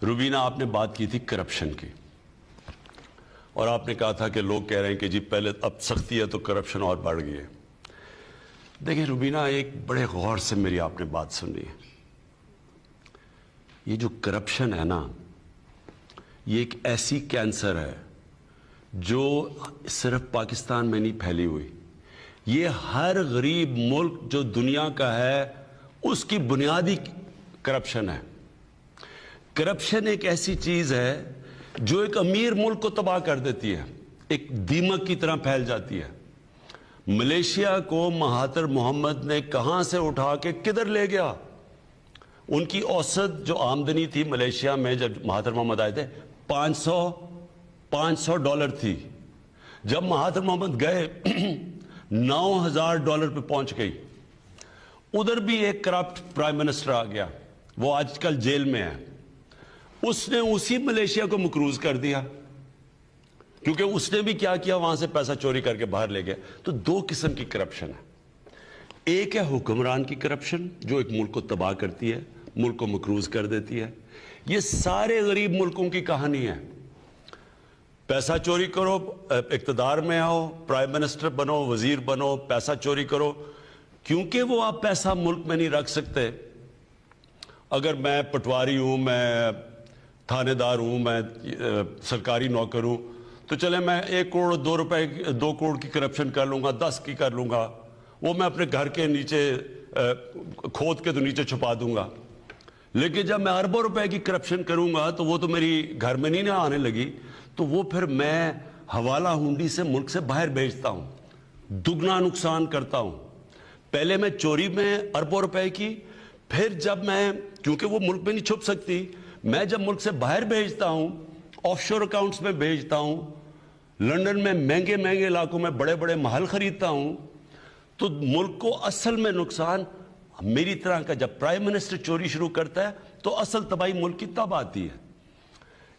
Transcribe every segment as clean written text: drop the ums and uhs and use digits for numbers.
روبینہ آپ نے بات کی تھی کرپشن کی، اور آپ نے کہا تھا کہ لوگ کہہ رہے ہیں کہ جی پہلے اب سختی ہے تو کرپشن اور بڑھ گئی ہے۔ دیکھیں روبینہ، ایک بڑے غور سے میری آپ نے بات سنی ہے۔ یہ جو کرپشن ہے نا، یہ ایک ایسی کینسر ہے جو صرف پاکستان میں نہیں پھیلی ہوئی، یہ ہر غریب ملک جو دنیا کا ہے اس کی بنیادی کرپشن ہے۔ کرپشن ایک ایسی چیز ہے جو ایک امیر ملک کو تباہ کر دیتی ہے، ایک دیمک کی طرح پھیل جاتی ہے۔ ملیشیا کو مہاتر محمد نے کہاں سے اٹھا کے کدھر لے گیا؟ ان کی اوسط جو آمدنی تھی ملیشیا میں جب مہاتر محمد آئے تھے $500 تھی، جب مہاتر محمد گئے $9,000 پہ پہنچ گئی۔ ادھر بھی ایک کرپٹ پرائم منسٹر آ گیا، وہ آج کل جیل میں ہے، اس نے اسی ملیشیا کو مقروض کر دیا، کیونکہ اس نے بھی کیا کیا، وہاں سے پیسہ چوری کر کے باہر لے گیا۔ تو دو قسم کی کرپشن ہے، ایک ہے حکمران کی کرپشن جو ایک ملک کو تباہ کرتی ہے، ملک کو مقروض کر دیتی ہے۔ یہ سارے غریب ملکوں کی کہانی ہے، پیسہ چوری کرو، اقتدار میں آؤ، پرائم منسٹر بنو، وزیر بنو، پیسہ چوری کرو، کیونکہ وہ آپ پیسہ ملک میں نہیں رکھ سکتے۔ اگر میں پٹواری ہوں، میں تھانے دار ہوں، میں سرکاری نوکر ہوں، تو چلے میں 1 کروڑ 2 روپے 2 کروڑ کی کرپشن کر لوں گا، 10 کی کر لوں گا، وہ میں اپنے گھر کے نیچے کھود کے تو نیچے چھپا دوں گا۔ لیکن جب میں اربوں روپے کی کرپشن کروں گا تو وہ تو میری گھر میں نہیں آنے لگی، تو وہ پھر میں حوالہ ہنڈی سے ملک سے باہر بھیجتا ہوں، دگنا نقصان کرتا ہوں۔ پہلے میں چوری میں اربوں روپے کی، پھر جب میں، کیونکہ وہ ملک میں نہیں چھپ سکتی، میں جب ملک سے باہر بھیجتا ہوں، آف شور اکاؤنٹس میں بھیجتا ہوں، لندن میں مہنگے مہنگے علاقوں میں بڑے بڑے محل خریدتا ہوں، تو ملک کو اصل میں نقصان میری طرح کا جب پرائم منسٹر چوری شروع کرتا ہے تو اصل تباہی ملک کی تب آتی ہے۔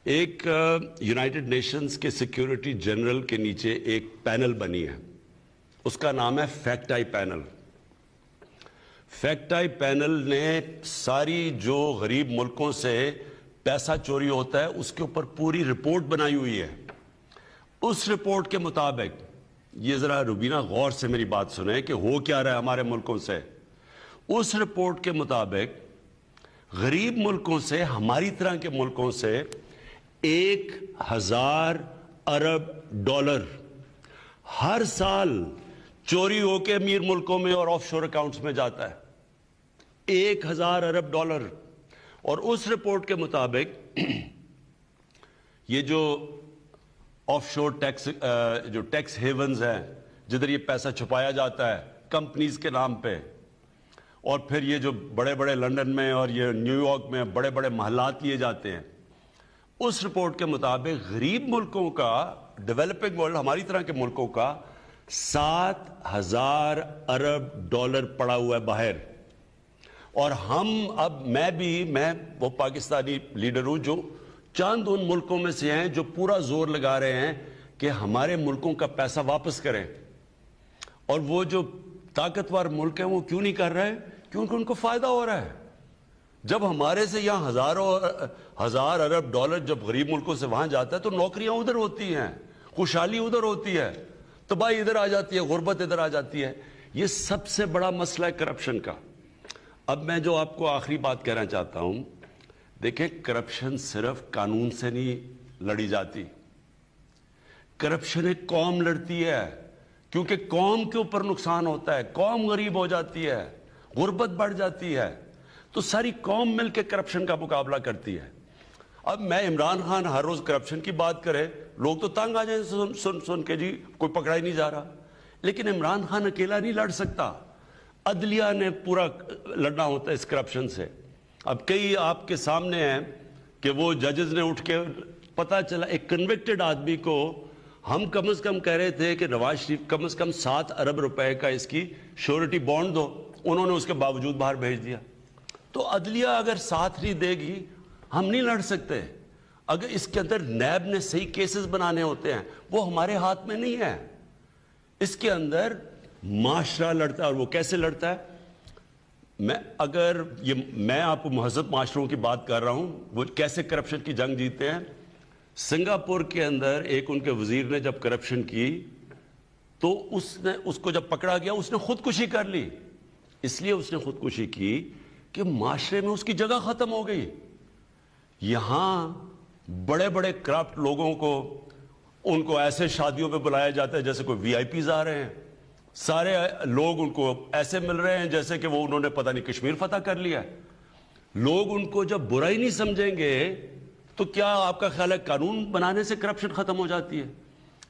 ایک یونائٹڈ نیشنز کے سیکیورٹی جنرل کے نیچے ایک پینل بنی ہے، اس کا نام ہے fact I panel. Fact I panel نے ساری جو غریب ملکوں سے پیسہ چوری ہوتا ہے اس کے اوپر پوری رپورٹ بنائی ہوئی ہے۔ اس رپورٹ کے مطابق، یہ ذرا روبینہ غور سے میری بات سنیں کہ ہو کیا رہا ہے ہمارے ملکوں سے۔ اس رپورٹ کے مطابق غریب ملکوں سے، ہماری طرح کے ملکوں سے 1,000 ارب ڈالر ہر سال چوری ہو کے امیر ملکوں میں اور آف شور اکاؤنٹس میں جاتا ہے، 1,000 ارب ڈالر۔ اور اس رپورٹ کے مطابق یہ جو آف شور ٹیکس، جو ٹیکس ہیونز ہیں جدھر یہ پیسہ چھپایا جاتا ہے کمپنیز کے نام پہ، اور پھر یہ جو بڑے بڑے لندن میں اور یہ نیو یارک میں بڑے بڑے محلات لیے جاتے ہیں، اس رپورٹ کے مطابق غریب ملکوں کا، ڈیولپنگ ورلڈ ہماری طرح کے ملکوں کا 7,000 ارب ڈالر پڑا ہوا ہے باہر۔ اور ہم اب میں وہ پاکستانی لیڈر ہوں جو چند ان ملکوں میں سے ہیں جو پورا زور لگا رہے ہیں کہ ہمارے ملکوں کا پیسہ واپس کریں۔ اور وہ جو طاقتور ملک ہیں وہ کیوں نہیں کر رہے؟ کیونکہ ان کو فائدہ ہو رہا ہے۔ جب ہمارے سے یہاں ہزار ارب ڈالر جب غریب ملکوں سے وہاں جاتا ہے تو نوکریاں ادھر ہوتی ہیں، خوشحالی ادھر ہوتی ہے، تباہی ادھر آ جاتی ہے، غربت ادھر آ جاتی ہے۔ یہ سب سے بڑا مسئلہ ہے کرپشن کا۔ اب میں جو آپ کو آخری بات کہنا چاہتا ہوں، دیکھیں کرپشن صرف قانون سے نہیں لڑی جاتی، کرپشن ایک قوم لڑتی ہے، کیونکہ قوم کے اوپر نقصان ہوتا ہے، قوم غریب ہو جاتی ہے، غربت بڑھ جاتی ہے، تو ساری قوم مل کے کرپشن کا مقابلہ کرتی ہے۔ اب میں عمران خان ہر روز کرپشن کی بات کرے، لوگ تو تنگ آ جائیں سن کے، جی کوئی پکڑا ہی نہیں جا رہا۔ لیکن عمران خان اکیلا نہیں لڑ سکتا، عدلیہ نے پورا لڑنا ہوتا ہے اس کرپشن سے۔ اب کئی آپ کے سامنے ہیں کہ وہ ججز نے اٹھ کے، پتہ چلا ایک کنوکٹڈ آدمی کو ہم کم از کم کہہ رہے تھے کہ نواز شریف کم از کم 7 ارب روپے کا اس کی شیورٹی بانڈ دو، انہوں نے اس کے باوجود باہر بھیج دیا۔ تو عدلیہ اگر ساتھ نہیں دے گی ہم نہیں لڑ سکتے۔ اگر اس کے اندر نیب نے صحیح کیسز بنانے ہوتے ہیں، وہ ہمارے ہاتھ میں نہیں ہے، اس کے اندر معاشرہ لڑتا ہے۔ اور وہ کیسے لڑتا ہے؟ میں آپ کو مہذب معاشروں کی بات کر رہا ہوں، وہ کیسے کرپشن کی جنگ جیتے ہیں۔ سنگاپور کے اندر ایک ان کے وزیر نے جب کرپشن کی تو اس کو جب پکڑا گیا اس نے خودکشی کر لی۔ اس لیے اس نے خودکشی کی کہ معاشرے میں اس کی جگہ ختم ہو گئی۔ یہاں بڑے بڑے کرپٹ لوگوں کو ان کو ایسے شادیوں پہ بلایا جاتا ہے جیسے کوئی وی آئی پیز آ رہے ہیں، سارے لوگ ان کو ایسے مل رہے ہیں جیسے کہ وہ انہوں نے پتہ نہیں کشمیر فتح کر لیا ہے۔ لوگ ان کو جب برا ہی نہیں سمجھیں گے تو کیا آپ کا خیال ہے قانون بنانے سے کرپشن ختم ہو جاتی ہے؟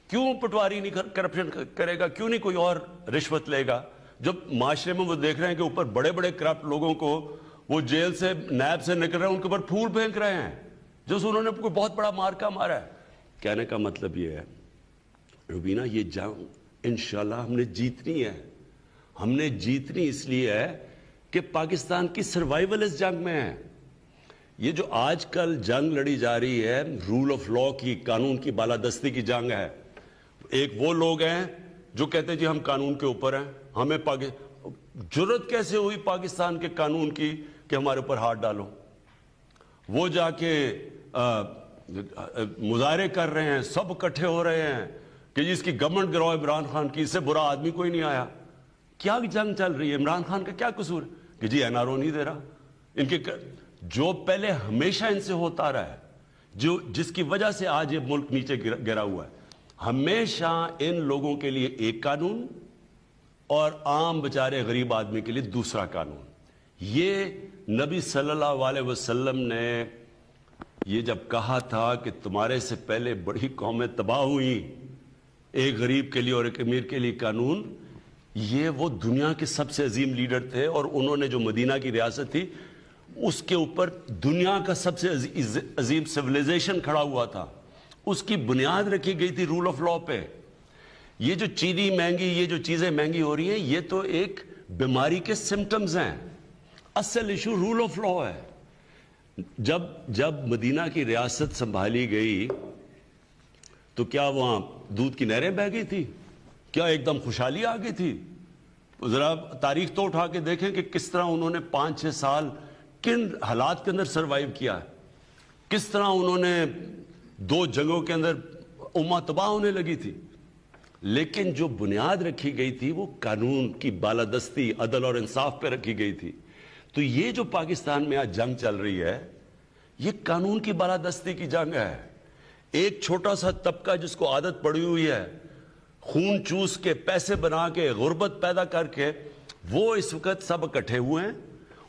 کیوں پٹواری نہیں کرپشن کرے گا؟ کیوں نہیں کوئی اور رشوت لے گا؟ جب معاشرے میں وہ دیکھ رہے ہیں کہ اوپر بڑے بڑے کرپٹ لوگوں کو وہ جیل سے نیب سے نکل رہے ہیں، ان کے اوپر پھول پھینک رہے ہیں جو انہوں نے کوئی بہت بڑا مارکا مارا ہے۔ کہنے کا مطلب یہ ہے روبینہ، یہ جنگ انشاءاللہ ہم نے جیتنی ہے۔ ہم نے جیتنی اس لیے ہے کہ پاکستان کی سروائیول اس جنگ میں ہے۔ یہ جو آج کل جنگ لڑی جا رہی ہے رول آف لا کی، قانون کی بالادستی کی جنگ ہے۔ ایک وہ لوگ ہیں جو کہتے ہیں جی ہم قانون کے اوپر ہیں، ہمیں جرت کیسے ہوئی پاکستان کے قانون کی کہ ہمارے اوپر ہاتھ ڈالو؟ وہ جا کے مظاہرے کر رہے ہیں، سب اکٹھے ہو رہے ہیں کہ جی اس کی گورنمنٹ گراؤ عمران خان کی، اس سے برا آدمی کوئی نہیں آیا۔ کیا جنگ چل رہی ہے؟ عمران خان کا کیا قصور ہے کہ جی این آر او نہیں دے رہا؟ ان کے جو پہلے ہمیشہ ان سے ہوتا رہا ہے، جس کی وجہ سے آج یہ ملک نیچے گرا ہوا ہے، ہمیشہ ان لوگوں کے لیے ایک قانون اور عام بیچارے غریب آدمی کے لیے دوسرا قانون۔ یہ نبی صلی اللہ علیہ وسلم نے یہ جب کہا تھا کہ تمہارے سے پہلے بڑی قومیں تباہ ہوئیں، ایک غریب کے لیے اور ایک امیر کے لیے قانون، یہ وہ دنیا کے سب سے عظیم لیڈر تھے، اور انہوں نے جو مدینہ کی ریاست تھی اس کے اوپر دنیا کا سب سے عظیم سویلائزیشن کھڑا ہوا تھا، اس کی بنیاد رکھی گئی تھی رول آف لا پہ۔ یہ جو چینی مہنگی، یہ جو چیزیں مہنگی ہو رہی ہیں، یہ تو ایک بیماری کے سمٹمز ہیں، اصل ایشو رول آف لا ہے۔ جب مدینہ کی ریاست سنبھالی گئی تو کیا وہاں دودھ کی نہریں بہہ گئی تھی؟ کیا ایک دم خوشحالی آ گئی تھی؟ ذرا تاریخ تو اٹھا کے دیکھیں کہ کس طرح انہوں نے 5-6 سال کن حالات کے اندر سروائیو کیا ہے، کس طرح انہوں نے 2 جنگوں کے اندر امہ تباہ ہونے لگی تھی، لیکن جو بنیاد رکھی گئی تھی وہ قانون کی بالادستی، عدل اور انصاف پہ رکھی گئی تھی۔ تو یہ جو پاکستان میں آج جنگ چل رہی ہے یہ قانون کی بالادستی کی جنگ ہے۔ ایک چھوٹا سا طبقہ جس کو عادت پڑی ہوئی ہے خون چوس کے، پیسے بنا کے، غربت پیدا کر کے، وہ اس وقت سب اکٹھے ہوئے ہیں،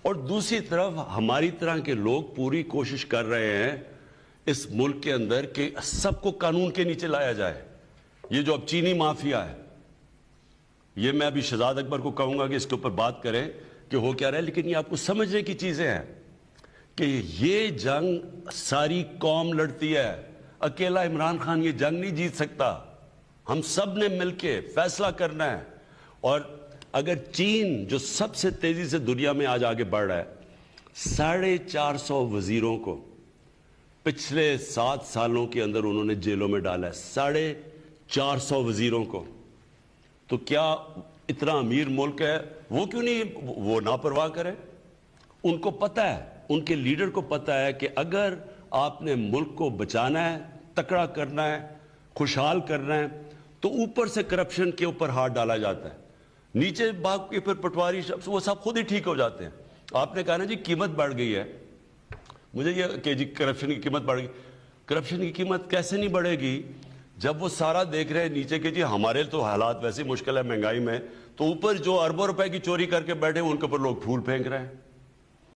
اور دوسری طرف ہماری طرح کے لوگ پوری کوشش کر رہے ہیں اس ملک کے اندر کہ سب کو قانون کے نیچے لایا جائے۔ یہ جو اب چینی مافیا ہے، یہ میں ابھی شہزاد اکبر کو کہوں گا کہ اس کے اوپر بات کریں کہ ہو کیا رہا ہے، لیکن یہ آپ کو سمجھنے کی چیزیں ہیں کہ یہ جنگ ساری قوم لڑتی ہے، اکیلا عمران خان یہ جنگ نہیں جیت سکتا، ہم سب نے مل کے فیصلہ کرنا ہے۔ اور اگر چین جو سب سے تیزی سے دنیا میں آج آگے بڑھ رہا ہے، 450 وزیروں کو پچھلے 7 سالوں کے اندر انہوں نے جیلوں میں ڈالا ہے، 450 وزیروں کو، تو کیا اتنا امیر ملک ہے وہ کیوں نہیں وہ لاپرواہ کرے؟ ان کو پتہ ہے، ان کے لیڈر کو پتہ ہے کہ اگر آپ نے ملک کو بچانا ہے، تکڑا کرنا ہے، خوشحال کرنا ہے، تو اوپر سے کرپشن کے اوپر ہاتھ ڈالا جاتا ہے، نیچے باغ کے پھر پٹواری وہ سب خود ہی ٹھیک ہو جاتے ہیں۔ آپ نے کہا نا جی قیمت بڑھ گئی ہے، مجھے یہ کہ جی کرپشن کی قیمت بڑھ گئی، کرپشن کی قیمت کیسے نہیں بڑھے گی جب وہ سارا دیکھ رہے ہیں نیچے کہ جی ہمارے تو حالات ویسے مشکل ہے مہنگائی میں، تو اوپر جو اربوں روپے کی چوری کر کے بیٹھے ان کے اوپر لوگ پھول پھینک رہے ہیں۔